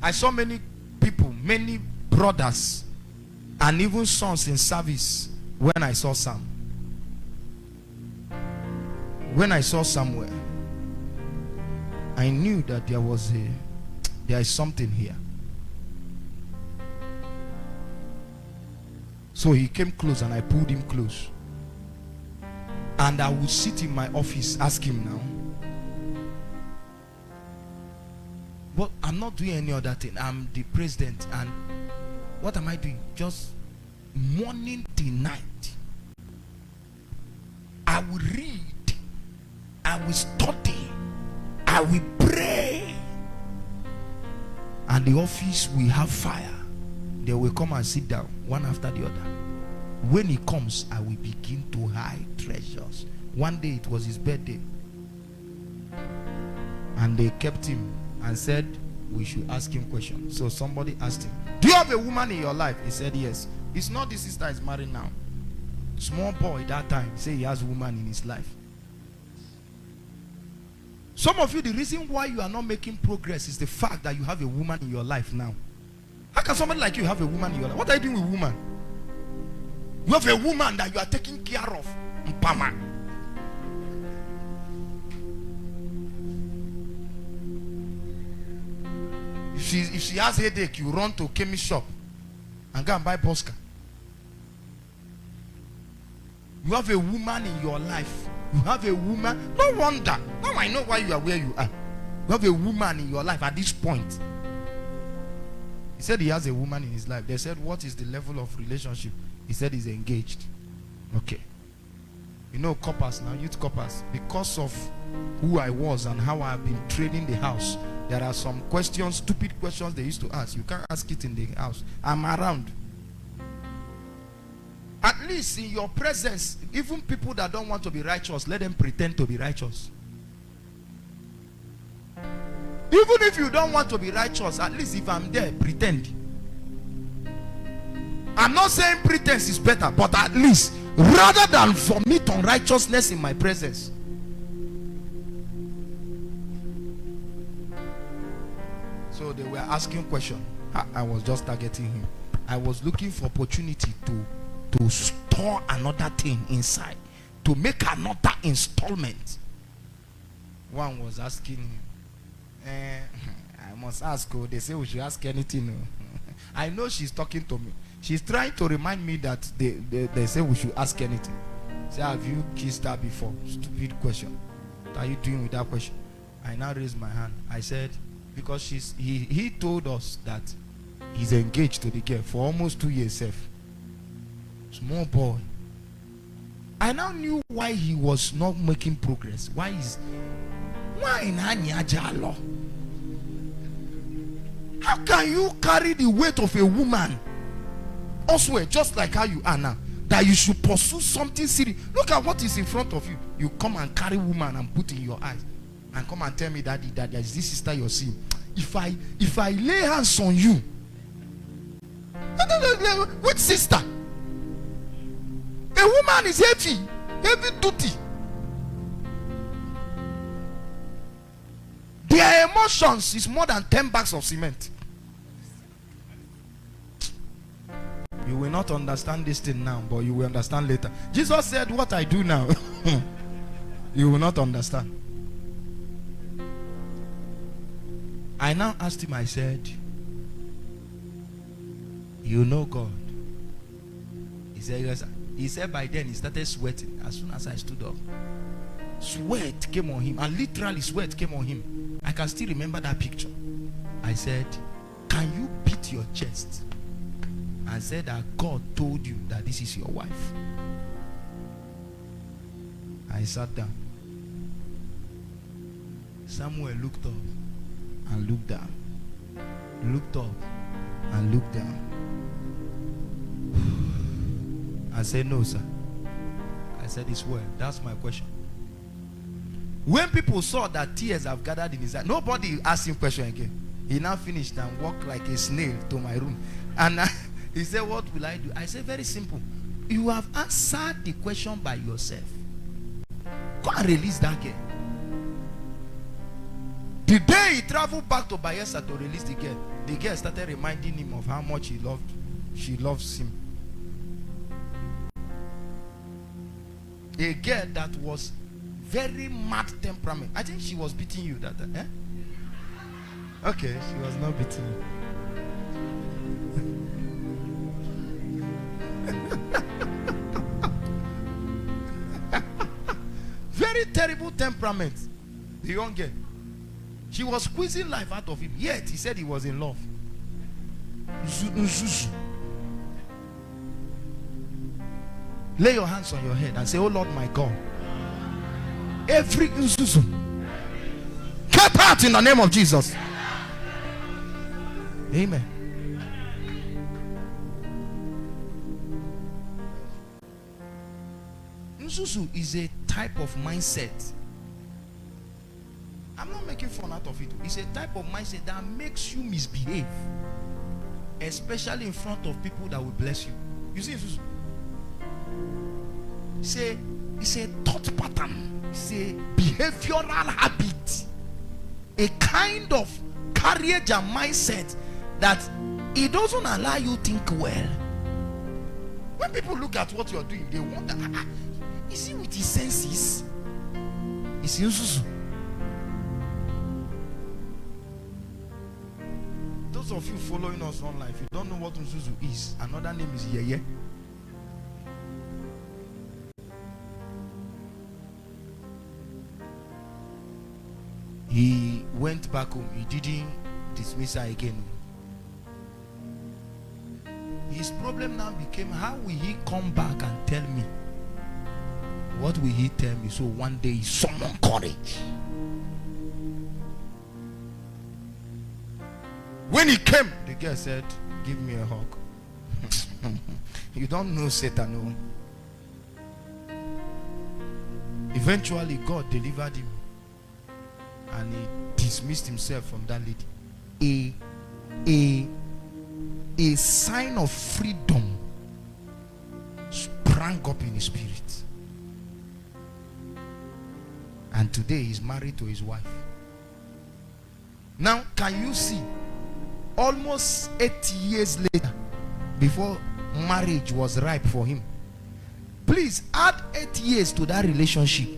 I saw many people, many brothers, and even sons in service when I saw Sam. When I saw Samuel, I knew that there is something here. So he came close and I pulled him close. And I would sit in my office, ask him now. But I'm not doing any other thing. I'm the president. And what am I doing? Just morning till night. I will read. I will study. I will pray. And the office will have fire. They will come and sit down one after the other. When he comes, I will begin to hide treasures. One day it was his birthday, and they kept him and said we should ask him questions. So somebody asked him, do you have a woman in your life? He said yes. It's not the sister is married now. Small boy that time say he has a woman in his life. Some of you, the reason why you are not making progress is the fact that you have a woman in your life now. How can somebody like you have a woman in your life? What are you doing with woman? You have a woman that you are taking care of. Mpama. If she has headache, you run to chemist shop and go and buy Bosca. You have a woman in your life. You have a woman. No wonder. Now I know why you are where you are. You have a woman in your life at this point. He said he has a woman in his life. They said, what is the level of relationship? He said he's engaged. Okay. You know coppers now, youth coppers. Because of who I was and how I have been training the house, there are some questions, stupid questions they used to ask. You can't ask it in the house. I'm around. At least in your presence, even people that don't want to be righteous, let them pretend to be righteous. Even if you don't want to be righteous, at least if I'm there, pretend. I'm not saying pretense is better, but at least, rather than vomit unrighteousness in my presence. So they were asking questions. I was just targeting him. I was looking for opportunity to store another thing inside, to make another installment. One was asking him, I must ask. They say we should ask anything. I know she's talking to me. She's trying to remind me that they say we should ask anything. Say, have you kissed her before? Stupid question. What are you doing with that question? I now raised my hand. I said, because he told us that he's engaged to the girl for almost 2 years safe. Small boy. I now knew why he was not making progress. Why how can you carry the weight of a woman also just like how you are now, that you should pursue something serious? Look at what is in front of you. You come and carry woman and put in your eyes and come and tell me, daddy, that there is this sister you're seeing. If I lay hands on you, which sister? A woman is heavy duty. Their emotions is more than 10 bags of cement. You will not understand this thing now, but you will understand later. Jesus said, what I do now, you will not understand. I now asked him, I said, you know God? He said, yes. He said by then he started sweating as soon as I stood up. Sweat came on him, and literally sweat came on him. I can still remember that picture. I said, can you beat your chest and say that God told you that this is your wife? I sat down. Samuel looked up and looked down. Looked up and looked down. I said, no, sir. I said, it's well. That's my question. When people saw that tears have gathered in his eyes, nobody asked him question again. He now finished and walked like a snail to my room. And he said, what will I do? I said, very simple. You have answered the question by yourself. Go and release that girl. The day he traveled back to Bayelsa to release the girl started reminding him of how much she loves him. A girl that was very mad temperament. I think she was beating you that time. Okay, she was not beating you. Very terrible temperament. The young girl. She was squeezing life out of him. Yet he said he was in love. Lay your hands on your head and say, oh Lord my God, every Nzuzu, get out in the name of Jesus. Amen. Nzuzu is a type of mindset. I'm not making fun out of it. It's a type of mindset that makes you misbehave, especially in front of people that will bless you. You see, it's a thought pattern. It's a behavioral habit, a kind of courage and mindset that it doesn't allow you to think well. When people look at what you're doing, they wonder, is he with his senses? Is he Nzuzu? Those of you following us online, if you don't know what Nzuzu is, another name is Yeye. He went back home. He didn't dismiss her again. His problem now became, how will he come back and tell me? What will he tell me? So one day he summoned courage. When he came, the girl said, give me a hug. You don't know Satan. No. Eventually God delivered him. And he dismissed himself from that lady. A sign of freedom sprang up in his spirit. And today he's married to his wife. Now, can you see? Almost 8 years later, before marriage was ripe for him. Please add 8 years to that relationship.